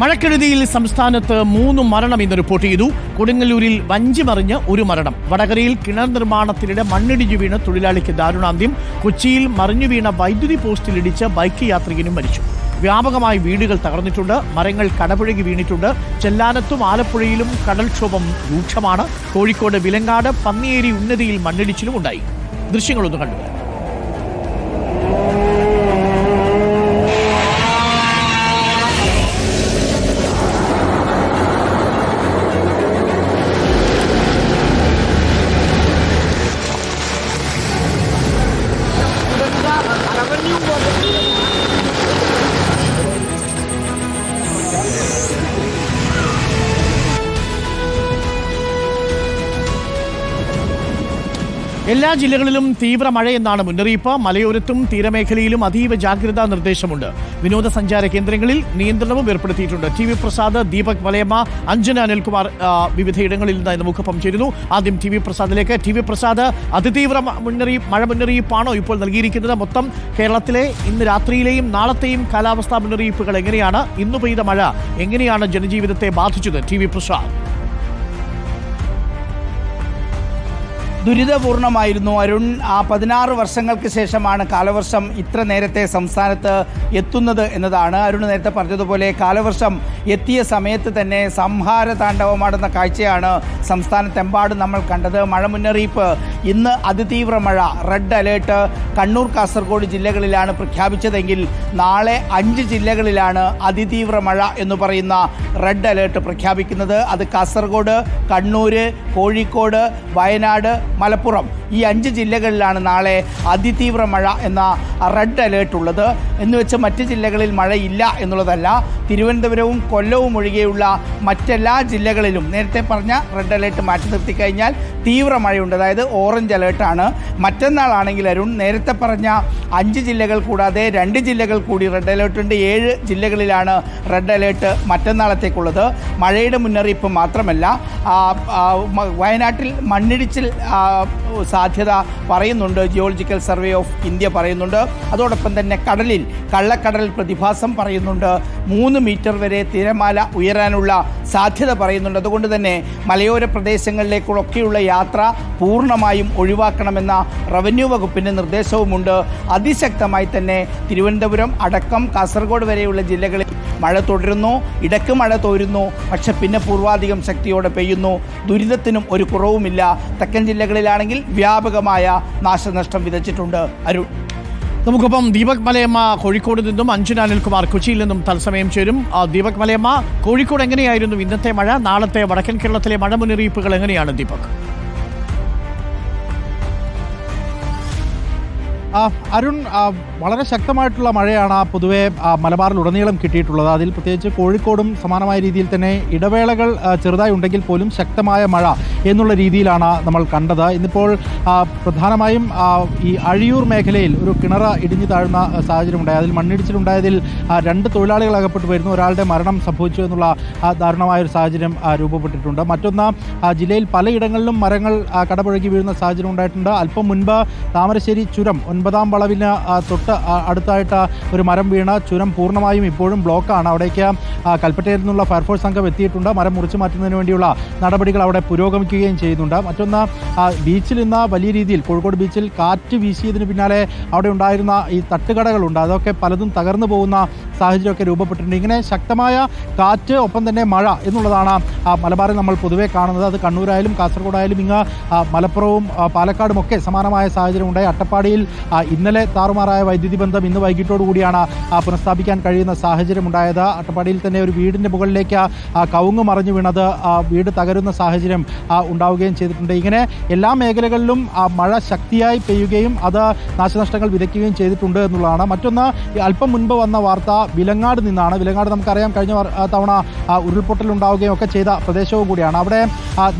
മഴക്കെടുതിയിൽ സംസ്ഥാനത്ത് 3 മരണം ഇന്ന് റിപ്പോർട്ട് ചെയ്തു. കൊടുങ്ങല്ലൂരിൽ വഞ്ചി മറിഞ്ഞ് 1 മരണം. വടകരയിൽ കിണർ നിർമ്മാണത്തിനിടെ മണ്ണിടിഞ്ഞു വീണ് തൊഴിലാളിക്ക് ദാരുണാന്ത്യം. കൊച്ചിയിൽ മറിഞ്ഞു വീണ വൈദ്യുതി പോസ്റ്റിലിടിച്ച് ബൈക്ക് യാത്രികനും മരിച്ചു. വ്യാപകമായി വീടുകൾ തകർന്നിട്ടുണ്ട്. മരങ്ങൾ കടപുഴകി വീണിട്ടുണ്ട്. ചെല്ലാനത്തും ആലപ്പുഴയിലും കടൽക്ഷോഭം രൂക്ഷമാണ്. കോഴിക്കോട് വിലങ്ങാട് പന്നിയേരി ഉന്നതിയിൽ മണ്ണിടിച്ചിലും ഉണ്ടായി. ദൃശ്യങ്ങളൊന്ന് കണ്ടുവരാം. എല്ലാ ജില്ലകളിലും തീവ്ര മഴയെന്നാണ് മുന്നറിയിപ്പ്. മലയോരത്തും തീരമേഖലയിലും അതീവ ജാഗ്രതാ നിർദ്ദേശമുണ്ട്. വിനോദസഞ്ചാര കേന്ദ്രങ്ങളിൽ നിയന്ത്രണവും ഏർപ്പെടുത്തിയിട്ടുണ്ട്. TV പ്രസാദ്, ദീപക് മലയമ്മ, അഞ്ജന അനിൽകുമാർ വിവിധയിടങ്ങളിൽ നിന്ന് നമുക്കൊപ്പം ചേരുന്നു. ആദ്യം TV പ്രസാദിലേക്ക്. TV പ്രസാദ്, അതിതീവ്ര മഴ മുന്നറിയിപ്പാണോ ഇപ്പോൾ നൽകിയിരിക്കുന്നത്? മൊത്തം കേരളത്തിലെ ഇന്ന് രാത്രിയിലെയും നാളത്തെയും കാലാവസ്ഥാ മുന്നറിയിപ്പുകൾ എങ്ങനെയാണ്? ഇന്ന് പെയ്ത മഴ എങ്ങനെയാണ് ജനജീവിതത്തെ ബാധിച്ചത്? TV പ്രസാദ്. ദുരിതപൂർണമായിരുന്നു അരുൺ. 16 വർഷങ്ങൾക്ക് ശേഷമാണ് കാലവർഷം ഇത്ര നേരത്തെ സംസ്ഥാനത്ത് എത്തുന്നത് എന്നതാണ്. അരുൺ നേരത്തെ പറഞ്ഞതുപോലെ കാലവർഷം എത്തിയ സമയത്ത് തന്നെ സംഹാര താണ്ഡവമാടുന്ന കാഴ്ചയാണ് സംസ്ഥാനത്തെമ്പാടും നമ്മൾ കണ്ടത്. മഴ മുന്നറിയിപ്പ് ഇന്ന് അതിതീവ്ര മഴ, റെഡ് അലേർട്ട് കണ്ണൂർ, കാസർഗോഡ് ജില്ലകളിലാണ് പ്രഖ്യാപിച്ചതെങ്കിൽ നാളെ 5 ജില്ലകളിലാണ് അതിതീവ്ര മഴ എന്ന് പറയുന്ന റെഡ് അലേർട്ട് പ്രഖ്യാപിക്കുന്നത്. അത് കാസർഗോഡ്, കണ്ണൂർ, കോഴിക്കോട്, വയനാട്, മലപ്പുറം ഈ 5 ജില്ലകളിലാണ് നാളെ അതിതീവ്ര മഴ എന്ന റെഡ് അലേർട്ട് ഉള്ളത്. എന്നുവെച്ച് മറ്റ് ജില്ലകളിൽ മഴയില്ല എന്നുള്ളതല്ല. തിരുവനന്തപുരവും കൊല്ലവും ഒഴികെയുള്ള മറ്റെല്ലാ ജില്ലകളിലും നേരത്തെ പറഞ്ഞ റെഡ് അലേർട്ട് മാറ്റി നിർത്തി കഴിഞ്ഞാൽ തീവ്ര മഴയുണ്ട്. അതായത് ഓറഞ്ച് അലേർട്ടാണ്. മറ്റന്നാളാണെങ്കിൽ അരുൺ നേരത്തെ പറഞ്ഞ 5 ജില്ലകൾ കൂടാതെ 2 ജില്ലകൾ കൂടി റെഡ് അലേർട്ട് ഉണ്ട്. 7 ജില്ലകളിലാണ് റെഡ് അലേർട്ട് മറ്റന്നാളത്തേക്കുള്ളത്. മഴയുടെ മുന്നറിയിപ്പ് മാത്രമല്ല, വയനാട്ടിൽ മണ്ണിടിച്ചിൽ സാധ്യത പറയുന്നുണ്ട്. ജിയോളജിക്കൽ സർവേ ഓഫ് ഇന്ത്യ പറയുന്നുണ്ട്. അതോടൊപ്പം തന്നെ കടലിൽ കള്ളക്കടൽ പ്രതിഭാസം പറയുന്നുണ്ട്. 3 മീറ്റർ വരെ തിരമാല ഉയരാനുള്ള സാധ്യത പറയുന്നുണ്ട്. അതുകൊണ്ട് തന്നെ മലയോര പ്രദേശങ്ങളിലേക്കൊക്കെയുള്ള യാത്ര പൂർണ്ണമായും ഒഴിവാക്കണമെന്ന റവന്യൂ വകുപ്പിൻ്റെ നിർദ്ദേശവുമുണ്ട്. അതിശക്തമായി തന്നെ തിരുവനന്തപുരം അടക്കം കാസർഗോഡ് വരെയുള്ള ജില്ലകളിൽ മഴ തുടരുന്നു. ഇടയ്ക്ക് മഴ തോരുന്നു, പക്ഷെ പിന്നെ പൂർവാധികം ശക്തിയോടെ പെയ്യുന്നു. ദുരിതത്തിനും ഒരു കുറവുമില്ല. തെക്കൻ ജില്ലകളിലാണെങ്കിൽ വ്യാപകമായ നാശനഷ്ടം വിതച്ചിട്ടുണ്ട്. അരുൺ, നമുക്കൊപ്പം ദീപക് മലയമ്മ കോഴിക്കോട് നിന്നും അഞ്ജന അനിൽകുമാർ കൊച്ചിയിൽ നിന്നും തത്സമയം ചേരും. ദീപക് മലയമ്മ, കോഴിക്കോട് എങ്ങനെയായിരുന്നു ഇന്നത്തെ മഴ? നാളത്തെ വടക്കൻ കേരളത്തിലെ മഴ മുന്നറിയിപ്പുകൾ എങ്ങനെയാണ് ദീപക്? അരുൺ, വളരെ ശക്തമായിട്ടുള്ള മഴയാണ് പൊതുവെ മലബാറിലുടനീളം കിട്ടിയിട്ടുള്ളത്. അതിൽ പ്രത്യേകിച്ച് കോഴിക്കോടും സമാനമായ രീതിയിൽ തന്നെ ഇടവേളകൾ ചെറുതായി ഉണ്ടെങ്കിൽ പോലും ശക്തമായ മഴ എന്നുള്ള രീതിയിലാണ് നമ്മൾ കണ്ടത്. ഇന്നിപ്പോൾ പ്രധാനമായും ഈ അഴിയൂർ മേഖലയിൽ ഒരു കിണർ ഇടിഞ്ഞു താഴുന്ന സാഹചര്യമുണ്ടായി. അതിൽ മണ്ണിടിച്ചിലുണ്ടായതിൽ 2 തൊഴിലാളികൾ അകപ്പെട്ടു വരുന്നു. ഒരാളുടെ മരണം സംഭവിച്ചു എന്നുള്ള ദാരുണമായൊരു സാഹചര്യം രൂപപ്പെട്ടിട്ടുണ്ട്. മറ്റൊന്ന്, ജില്ലയിൽ പലയിടങ്ങളിലും മരങ്ങൾ കടപുഴകി വീഴുന്ന സാഹചര്യം ഉണ്ടായിട്ടുണ്ട്. അല്പം മുൻപ് താമരശ്ശേരി ചുരം 9ാം വളവിന് തൊട്ട് അടുത്തായിട്ട് ഒരു മരം വീണ ചുരം പൂർണ്ണമായും ഇപ്പോഴും ബ്ലോക്കാണ്. അവിടേക്ക് കൽപ്പറ്റയിൽ നിന്നുള്ള ഫയർഫോഴ്സ് സംഘം എത്തിയിട്ടുണ്ട്. മരം മുറിച്ചു മാറ്റുന്നതിന് വേണ്ടിയുള്ള നടപടികൾ അവിടെ പുരോഗമിക്കുകയും ചെയ്യുന്നുണ്ട്. മറ്റൊന്ന്, ബീച്ചിൽ ഇന്ന് വലിയ രീതിയിൽ കോഴിക്കോട് ബീച്ചിൽ കാറ്റ് വീശിയതിന് പിന്നാലെ അവിടെ ഉണ്ടായിരുന്ന ഈ തട്ടുകടകളുണ്ട്, അതൊക്കെ പലതും തകർന്നു പോകുന്ന സാഹചര്യമൊക്കെ രൂപപ്പെട്ടിട്ടുണ്ട്. ഇങ്ങനെ ശക്തമായ കാറ്റ് ഒപ്പം തന്നെ മഴ എന്നുള്ളതാണ് മലബാറിൽ നമ്മൾ പൊതുവെ കാണുന്നത്. അത് കണ്ണൂരായാലും കാസർഗോഡായാലും ഇങ്ങ് മലപ്പുറവും പാലക്കാടും ഒക്കെ സമാനമായ സാഹചര്യം ഉണ്ടായി. അട്ടപ്പാടിയിൽ ഇന്നലെ താറുമാറായ വൈദ്യുതി ബന്ധം ഇന്ന് വൈകിട്ടോടു കൂടിയാണ് പുനഃസ്ഥാപിക്കാൻ കഴിയുന്ന സാഹചര്യം ഉണ്ടായത്. അട്ടപ്പാടിയിൽ തന്നെ ഒരു വീടിൻ്റെ മുകളിലേക്ക് കവുങ്ങ് മറിഞ്ഞു വീണത് വീട് തകരുന്ന സാഹചര്യം ഉണ്ടാവുകയും ചെയ്തിട്ടുണ്ട്. ഇങ്ങനെ എല്ലാ മേഖലകളിലും മഴ ശക്തിയായി പെയ്യുകയും അത് നാശനഷ്ടങ്ങൾ വിതയ്ക്കുകയും ചെയ്തിട്ടുണ്ട് എന്നുള്ളതാണ്. മറ്റൊന്ന്, അല്പം മുൻപ് വന്ന വാർത്ത വിലങ്ങാട് നിന്നാണ്. വിലങ്ങാട് നമുക്കറിയാം കഴിഞ്ഞ തവണ ഉരുൾപൊട്ടലുണ്ടാവുകയും ഒക്കെ ചെയ്ത പ്രദേശവും കൂടിയാണ്. അവിടെ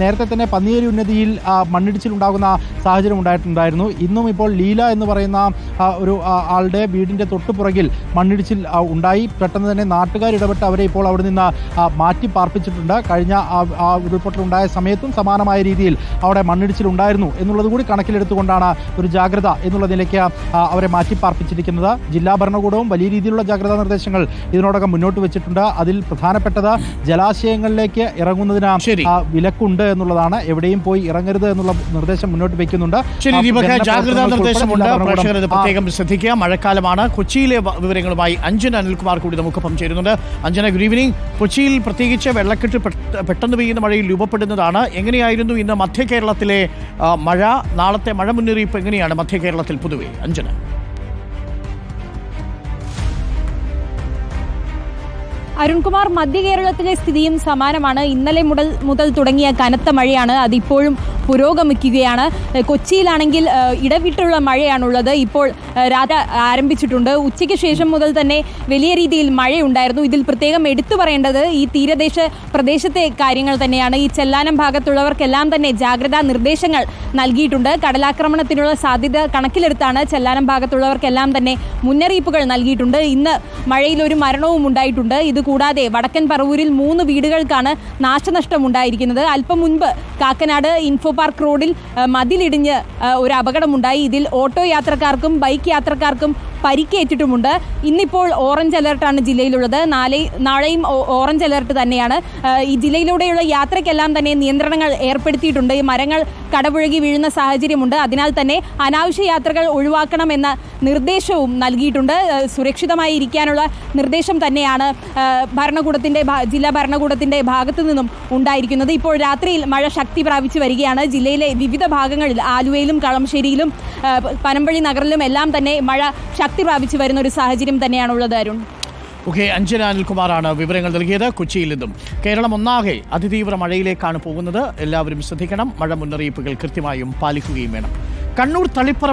നേരത്തെ തന്നെ പന്നിയേരി ഉന്നതിയിൽ മണ്ണിടിച്ചിലുണ്ടാകുന്ന സാഹചര്യം ഉണ്ടായിട്ടുണ്ടായിരുന്നു. ഇന്നും ഇപ്പോൾ ലീല എന്ന് പറയുന്ന പറയുന്ന ആളുടെ വീടിൻ്റെ തൊട്ടുപുറകിൽ മണ്ണിടിച്ചിൽ ഉണ്ടായി. പെട്ടെന്ന് തന്നെ നാട്ടുകാർ ഇടപെട്ട് അവരെ ഇപ്പോൾ അവിടെ നിന്ന് മാറ്റി പാർപ്പിച്ചിട്ടുണ്ട്. കഴിഞ്ഞ ഉരുൾപൊട്ടലുണ്ടായ സമയത്തും സമാനമായ രീതിയിൽ അവിടെ മണ്ണിടിച്ചിൽ ഉണ്ടായിരുന്നു എന്നുള്ളത് കൂടി കണക്കിലെടുത്തുകൊണ്ടാണ് ഒരു ജാഗ്രത എന്നുള്ള നിലയ്ക്ക് അവരെ മാറ്റി പാർപ്പിച്ചിരിക്കുന്നത്. ജില്ലാ ഭരണകൂടവും വലിയ രീതിയിലുള്ള ജാഗ്രതാ നിർദ്ദേശങ്ങൾ ഇതിനോടകം മുന്നോട്ട് വെച്ചിട്ടുണ്ട്. അതിൽ പ്രധാനപ്പെട്ടത് ജലാശയങ്ങളിലേക്ക് ഇറങ്ങുന്നതിന് വിലക്കുണ്ട് എന്നുള്ളതാണ്. എവിടെയും പോയി ഇറങ്ങരുത് എന്നുള്ള നിർദ്ദേശം മുന്നോട്ട് വെക്കുന്നുണ്ട്. ജാഗ്രതാ നിർദ്ദേശമുണ്ട്. പ്രേക്ഷകർ ഇത് പ്രത്യേകം ശ്രദ്ധിക്കുക. മഴക്കാലമാണ്. കൊച്ചിയിലെ വിവരങ്ങളുമായി അഞ്ജന അനിൽകുമാർ കൂടി നമുക്കൊപ്പം ചേരുന്നുണ്ട്. Anjana, good evening. കൊച്ചിയിൽ പ്രത്യേകിച്ച് വെള്ളക്കെട്ട് പെട്ടെന്ന് പെയ്യുന്ന മഴയിൽ രൂപപ്പെടുന്നതാണ്. എങ്ങനെയായിരുന്നു ഇന്ന് മധ്യ കേരളത്തിലെ മഴ? നാളത്തെ മഴ മുന്നറിയിപ്പ് എങ്ങനെയാണ് മധ്യ കേരളത്തിൽ പൊതുവെ? അഞ്ജന. അരുൺകുമാർ, മധ്യ കേരളത്തിലെ സ്ഥിതിയും സമാനമാണ്. ഇന്നലെ മുതൽ തുടങ്ങിയ കനത്ത മഴയാണ്. അതിപ്പോഴും പുരോഗമിക്കുകയാണ്. കൊച്ചിയിലാണെങ്കിൽ ഇടവിട്ടുള്ള മഴയാണുള്ളത്. ഇപ്പോൾ രാത്രി ആരംഭിച്ചിട്ടുണ്ട്. ഉച്ചയ്ക്ക് ശേഷം മുതൽ തന്നെ വലിയ രീതിയിൽ മഴയുണ്ടായിരുന്നു. ഇതിൽ പ്രത്യേകം എടുത്തു പറയേണ്ടത് ഈ തീരദേശ പ്രദേശത്തെ കാര്യങ്ങൾ തന്നെയാണ്. ഈ ചെല്ലാനം ഭാഗത്തുള്ളവർക്കെല്ലാം തന്നെ ജാഗ്രതാ നിർദ്ദേശങ്ങൾ നൽകിയിട്ടുണ്ട്. കടലാക്രമണത്തിനുള്ള സാധ്യത കണക്കിലെടുത്താണ് ചെല്ലാനം ഭാഗത്തുള്ളവർക്കെല്ലാം തന്നെ മുന്നറിയിപ്പുകൾ നൽകിയിട്ടുണ്ട്. ഇന്ന് മഴയിൽ ഒരു മരണവും ഉണ്ടായിട്ടുണ്ട്. ഇതുകൂടാതെ വടക്കൻ പറവൂരിൽ 3 വീടുകൾക്കാണ് നാശനഷ്ടം ഉണ്ടായിരിക്കുന്നത്. അല്പം മുൻപ് കാക്കനാട് ഇൻഫോ പാർക്ക് റോഡിൽ മതിലിടിഞ്ഞ് ഒരു അപകടമുണ്ടായി. ഇതിൽ ഓട്ടോ യാത്രക്കാർക്കും ബൈക്ക് യാത്രക്കാർക്കും പരിക്കേറ്റിട്ടുമുണ്ട്. ഇന്നിപ്പോൾ ഓറഞ്ച് അലർട്ടാണ് ജില്ലയിലുള്ളത്. നാളെയും ഓറഞ്ച് അലർട്ട് തന്നെയാണ്. ഈ ജില്ലയിലൂടെയുള്ള യാത്രയ്ക്കെല്ലാം തന്നെ നിയന്ത്രണങ്ങൾ ഏർപ്പെടുത്തിയിട്ടുണ്ട്. ഈ മരങ്ങൾ കടപുഴകി വീഴുന്ന സാഹചര്യമുണ്ട്. അതിനാൽ തന്നെ അനാവശ്യ യാത്രകൾ ഒഴിവാക്കണമെന്ന നിർദ്ദേശവും നൽകിയിട്ടുണ്ട്. സുരക്ഷിതമായി ഇരിക്കാനുള്ള നിർദ്ദേശം തന്നെയാണ് ജില്ലാ ഭരണകൂടത്തിൻ്റെ ഭാഗത്തു നിന്നും ഉണ്ടായിരിക്കുന്നത്. ഇപ്പോൾ രാത്രിയിൽ മഴ ശക്തി പ്രാപിച്ചു വരികയാണ്. ജില്ലയിലെ വിവിധ ഭാഗങ്ങളിൽ ആലുവയിലും കളമശ്ശേരിയിലും പനമ്പള്ളി നഗറിലും എല്ലാം തന്നെ മഴ ശക്തി പ്രാപിച്ചു വരുന്ന ഒരു സാഹചര്യം തന്നെയാണുള്ളത്. അരുൺ. ഓക്കെ, അഞ്ജന അനിൽകുമാറാണ് വിവരങ്ങൾ നൽകിയത് കൊച്ചിയിൽ നിന്നും. കേരളം ഒന്നാകെ അതിതീവ്ര മഴയിലേക്കാണ് പോകുന്നത്. എല്ലാവരും ശ്രദ്ധിക്കണം. മഴ മുന്നറിയിപ്പുകൾ കൃത്യമായും പാലിക്കുകയും വേണം. കണ്ണൂർ തളിപ്പറ